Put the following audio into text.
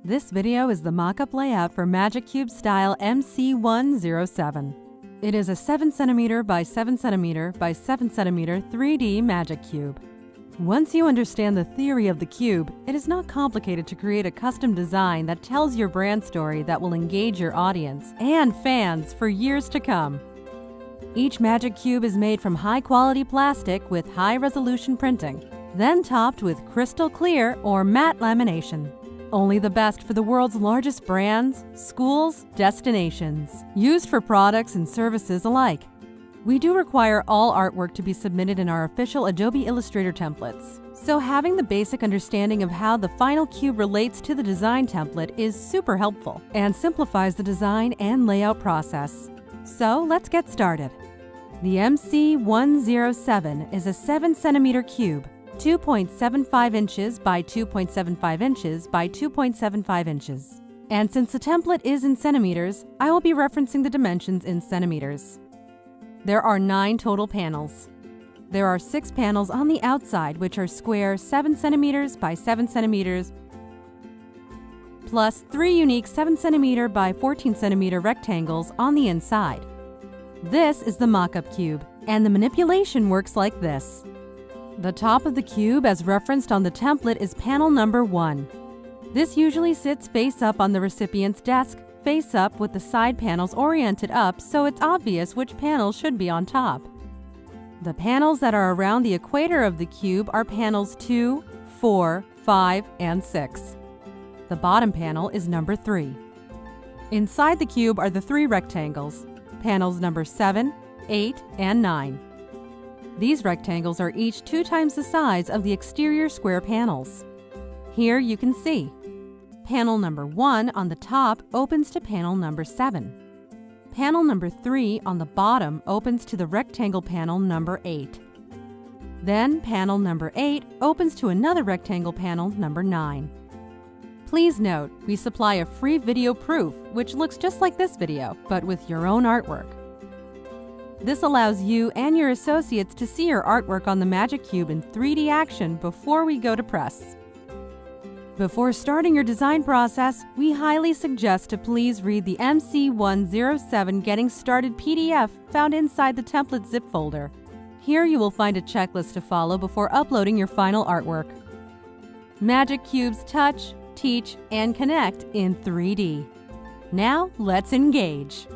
This video is the mock-up layout for MagiCube style MC107. It is a 7 cm by 7 cm by 7 cm 3D Magic Cube. Once you understand the theory of the cube, it is not complicated to create a custom design that tells your brand story that will engage your audience and fans for years to come. Each Magic Cube is made from high-quality plastic with high-resolution printing, then topped with crystal clear or matte lamination. Only the best for the world's largest brands, schools, destinations, used for products and services alike. We do require all artwork to be submitted in our official Adobe Illustrator templates, so having the basic understanding of how the final cube relates to the design template is super helpful and simplifies the design and layout process. So let's get started. The MC107 is a 7 cm cube, 2.75 inches by 2.75 inches by 2.75 inches. And since the template is in centimeters, I will be referencing the dimensions in centimeters. There are 9 total panels. There are 6 panels on the outside, which are square 7 centimeters by 7 centimeters, plus 3 unique 7 cm by 14 cm rectangles on the inside. This is the mock-up cube, and the manipulation works like this. The top of the cube, as referenced on the template, is panel number 1. This usually sits face up on the recipient's desk, face up with the side panels oriented up, so it's obvious which panel should be on top. The panels that are around the equator of the cube are panels 2, 4, 5, and 6. The bottom panel is number 3. Inside the cube are the 3 rectangles, panels number 7, 8, and 9. These rectangles are each 2 times the size of the exterior square panels. Here you can see. Panel number 1 on the top opens to panel number 7. Panel number 3 on the bottom opens to the rectangle panel number 8. Then panel number 8 opens to another rectangle panel number 9. Please note, we supply a free video proof which looks just like this video, but with your own artwork. This allows you and your associates to see your artwork on the Magic Cube in 3D action before we go to press. Before starting your design process, we highly suggest to please read the MC107 Getting Started PDF found inside the template zip folder. Here you will find a checklist to follow before uploading your final artwork. Magic Cubes touch, teach, and connect in 3D. Now let's engage!